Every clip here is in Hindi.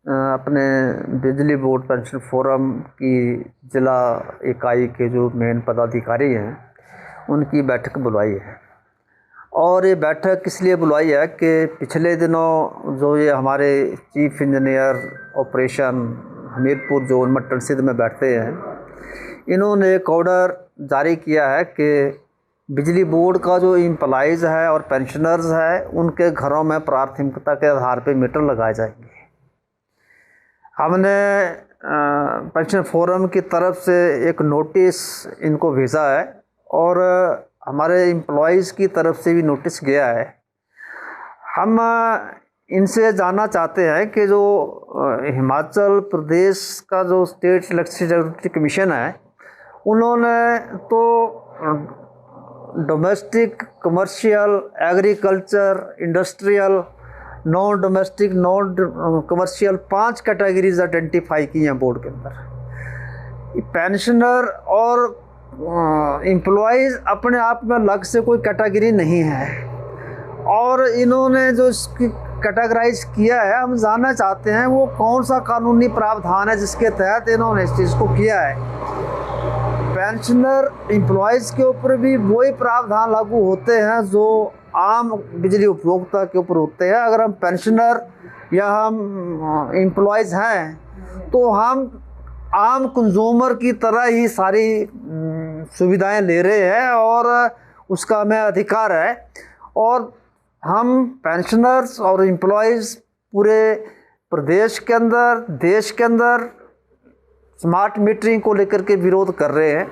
अपने बिजली बोर्ड पेंशन फोरम की जिला इकाई के जो मेन पदाधिकारी हैं उनकी बैठक बुलाई है। और ये बैठक किस लिए बुलाई है कि पिछले दिनों जो ये हमारे chief engineer operation Hamirpur zone mutton सिद्ध में बैठते हैं, इन्होंने एक ऑर्डर जारी किया है कि बिजली बोर्ड का जो एम्प्लॉइज़ है और पेंशनर्स है उनके घरों में प्राथमिकता के आधार पर मीटर लगाए जाएंगे। हमने पेंशन फोरम की तरफ से एक नोटिस इनको भेजा है और हमारे एम्प्लॉइज़ की तरफ से भी नोटिस गया है। हम इनसे जानना चाहते हैं कि जो हिमाचल प्रदेश का जो स्टेट इलेक्ट्रिसिटी कमीशन है, उन्होंने तो domestic, commercial, agriculture, industrial, non domestic, non commercial 5 categories identify की हैं बोर्ड के अंदर। पेंशनर और एम्प्लॉइज़ अपने आप में अलग से कोई कैटेगरी नहीं है और इन्होंने जो इसकी कैटेगराइज किया है, हम जानना चाहते हैं वो कौन सा कानूनी प्रावधान है जिसके तहत इन्होंने इस चीज़ को किया है। पेंशनर एम्प्लॉइज़ के ऊपर भी वही प्रावधान लागू होते हैं जो आम बिजली उपभोक्ता के ऊपर होते हैं। अगर हम पेंशनर या हम एम्प्लॉइज़ हैं तो हम आम कंज्यूमर की तरह ही सारी सुविधाएं ले रहे हैं और उसका हमें अधिकार है। और हम पेंशनर्स और एम्प्लॉइज़ पूरे प्रदेश के अंदर, देश के अंदर स्मार्ट मीटरिंग को लेकर के विरोध कर रहे हैं।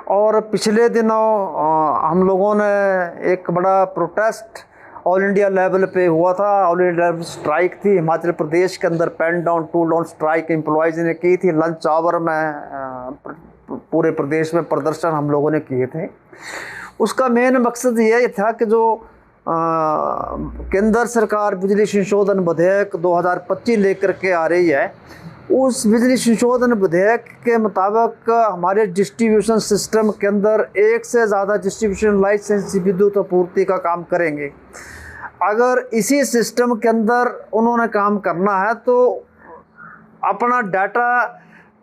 और पिछले दिनों हम लोगों ने एक बड़ा प्रोटेस्ट ऑल इंडिया लेवल पे हुआ था। ऑल इंडिया लेवल स्ट्राइक थी हिमाचल प्रदेश के अंदर, pen down tool down strike employees ने की थी। लंच आवर में पूरे प्रदेश में प्रदर्शन हम लोगों ने किए थे। उसका मेन मकसद ये था कि जो केंद्र सरकार बिजली संशोधन विधेयक 2025 लेकर के आ रही है, उस बिजली संशोधन विधेयक के मुताबिक हमारे डिस्ट्रीब्यूशन सिस्टम के अंदर एक से ज़्यादा डिस्ट्रीब्यूशन लाइसेंस विद्युत आपूर्ति का काम करेंगे। अगर इसी सिस्टम के अंदर उन्होंने काम करना है तो अपना डाटा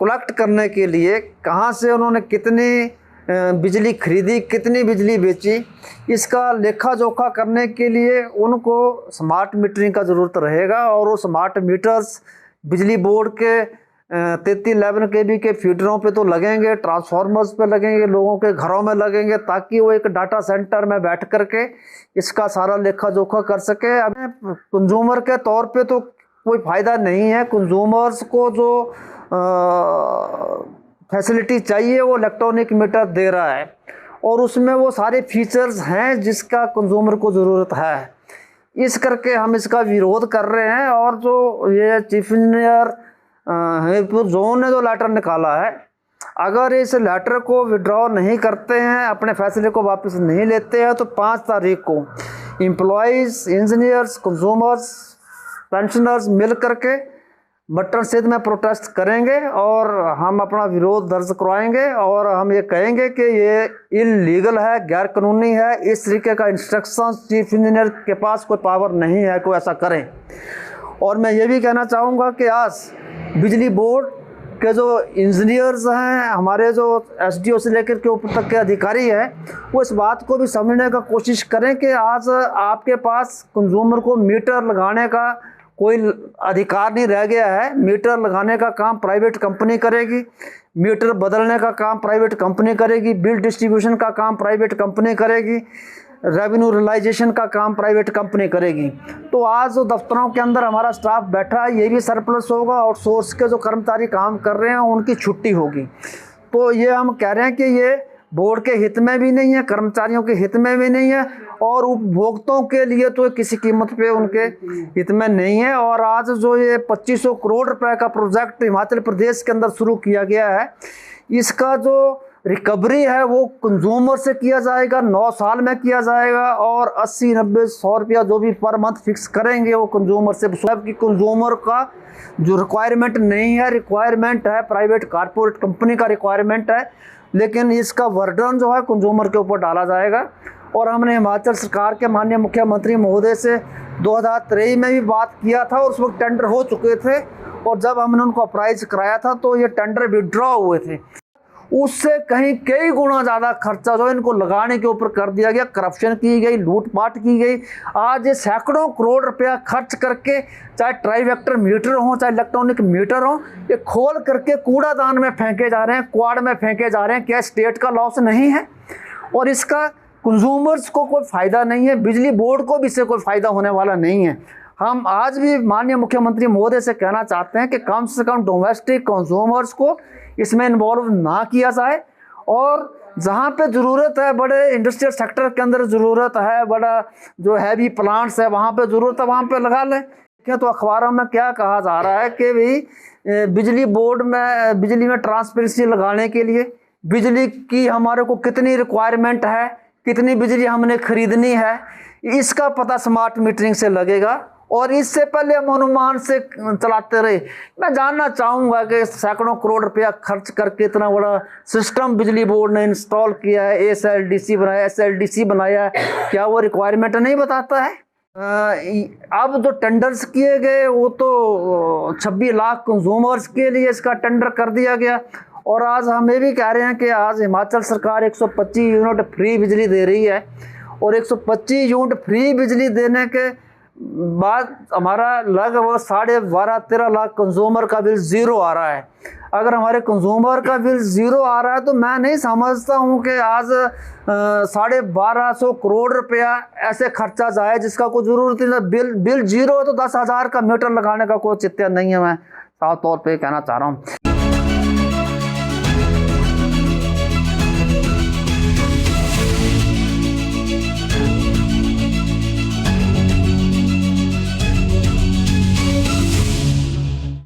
कलेक्ट करने के लिए कहाँ से उन्होंने कितनी बिजली खरीदी, कितनी बिजली बेची, इसका लेखा जोखा करने के लिए उनको स्मार्ट मीटरिंग का ज़रूरत रहेगा। और वो स्मार्ट मीटर्स बिजली बोर्ड के 3311 kV के फीडरों पे तो लगेंगे, ट्रांसफार्मर्स पे लगेंगे, लोगों के घरों में लगेंगे, ताकि वो एक डाटा सेंटर में बैठ कर के इसका सारा लेखा जोखा कर सके। अब कंज्यूमर के तौर पे तो कोई फ़ायदा नहीं है। कंज्यूमर्स को जो फैसिलिटी चाहिए वो इलेक्ट्रॉनिक मीटर दे रहा है और उसमें वो सारे फीचर्स हैं जिसका कंज्यूमर को ज़रूरत है। इस करके हम इसका विरोध कर रहे हैं। और जो ये चीफ इंजीनियर हमीरपुर जोन ने जो लेटर निकाला है, अगर इस लेटर को विड्रॉ नहीं करते हैं, अपने फैसले को वापस नहीं लेते हैं, तो 5 तारीख को एम्प्लॉइज़, इंजीनियर्स, कंज्यूमर्स, पेंशनर्स मिल करके मट्टन सिद्ध में प्रोटेस्ट करेंगे और हम अपना विरोध दर्ज करवाएंगे। और हम ये कहेंगे कि ये इल्लीगल है, गैर कानूनी है। इस तरीके का इंस्ट्रक्शन चीफ इंजीनियर के पास कोई पावर नहीं है कोई ऐसा करें। और मैं ये भी कहना चाहूँगा कि आज बिजली बोर्ड के जो इंजीनियर्स हैं, हमारे जो एसडीओ से लेकर के ऊपर तक के अधिकारी हैं, वो इस बात को भी समझने का कोशिश करें कि आज आपके पास कंज्यूमर को मीटर लगाने का कोई अधिकार नहीं रह गया है। मीटर लगाने का काम प्राइवेट कंपनी करेगी, मीटर बदलने का काम प्राइवेट कंपनी करेगी, बिल डिस्ट्रीब्यूशन का काम प्राइवेट कंपनी करेगी, रेवेन्यू रियलाइजेशन का काम प्राइवेट कंपनी करेगी। तो आज जो दफ्तरों के अंदर हमारा स्टाफ बैठा है ये भी सरप्लस होगा, और सोर्स के जो कर्मचारी काम कर रहे हैं उनकी छुट्टी होगी। तो ये हम कह रहे हैं कि ये बोर्ड के हित में भी नहीं है, कर्मचारियों के हित में भी नहीं है, और उपभोक्ताओं के लिए तो किसी कीमत पे उनके हित में नहीं है। और आज जो ये 2500 करोड़ रुपए का प्रोजेक्ट हिमाचल प्रदेश के अंदर शुरू किया गया है, इसका जो रिकवरी है वो कंज्यूमर से किया जाएगा, 9 साल में किया जाएगा, और 80, 90, 100 रुपया जो भी पर मंथ फिक्स करेंगे वो कंज्यूमर से। सब की कंज्यूमर का जो रिक्वायरमेंट नहीं है, रिक्वायरमेंट है प्राइवेट कारपोरेट कंपनी का रिक्वायरमेंट है, लेकिन इसका वर्डन जो है कंज्यूमर के ऊपर डाला जाएगा। और हमने हिमाचल सरकार के माननीय मुख्यमंत्री महोदय से 2023 में भी बात किया था, और उस वक्त टेंडर हो चुके थे, और जब हमने उनको अप्राइज कराया था तो ये टेंडर विड्रॉ हुए थे, उससे कहीं कई गुना ज़्यादा खर्चा जो इनको लगाने के ऊपर कर दिया गया, करप्शन की गई, लूटपाट की गई। आज ये सैकड़ों करोड़ रुपया खर्च करके, चाहे ट्राईवेक्टर मीटर हो, चाहे इलेक्ट्रॉनिक मीटर हो, ये खोल करके कूड़ादान में फेंके जा रहे हैं, क्वाड में फेंके जा रहे हैं। क्या स्टेट का लॉस नहीं है? और इसका कंज्यूमर्स को कोई फ़ायदा नहीं है, बिजली बोर्ड को भी इससे कोई फ़ायदा होने वाला नहीं है। हम आज भी माननीय मुख्यमंत्री महोदय से कहना चाहते हैं कि कम से कम डोमेस्टिक कंज्यूमर्स को इसमें इन्वॉल्व ना किया जाए, और जहाँ पे ज़रूरत है, बड़े इंडस्ट्रियल सेक्टर के अंदर ज़रूरत है, बड़ा जो हैवी प्लांट्स है वहाँ पे ज़रूरत है, वहाँ पे लगा लें। क्या तो अखबारों में क्या कहा जा रहा है कि भाई बिजली बोर्ड में बिजली में ट्रांसपेरेंसी लगाने के लिए बिजली की हमारे को कितनी रिक्वायरमेंट है, कितनी बिजली हमने खरीदनी है, इसका पता स्मार्ट मीटरिंग से लगेगा। और इससे पहले हम अनुमान से चलाते रहे। मैं जानना चाहूँगा कि सैकड़ों करोड़ रुपया खर्च करके इतना बड़ा सिस्टम बिजली बोर्ड ने इंस्टॉल किया है, एसएलडीसी बनाया, एसएलडीसी बनाया है, क्या वो रिक्वायरमेंट नहीं बताता है? अब जो टेंडर्स किए गए वो तो 26 लाख कंज्यूमर्स के लिए इसका टेंडर कर दिया गया। और आज हम ये भी कह रहे हैं कि आज हिमाचल सरकार 125 यूनिट फ्री बिजली दे रही है, और 125 यूनिट फ्री बिजली देने के बाद हमारा लगभग 12.5-13 लाख कंज्यूमर का बिल ज़ीरो आ रहा है। अगर हमारे कंज्यूमर का बिल ज़ीरो आ रहा है तो मैं नहीं समझता हूँ कि आज 1250 करोड़ रुपया ऐसे खर्चा जाए जिसका कोई ज़रूरत नहीं। बिल ज़ीरो है तो 10,000 का मीटर लगाने का कोई चित्त नहीं है, मैं साफ तौर पे कहना चाह रहा हूँ।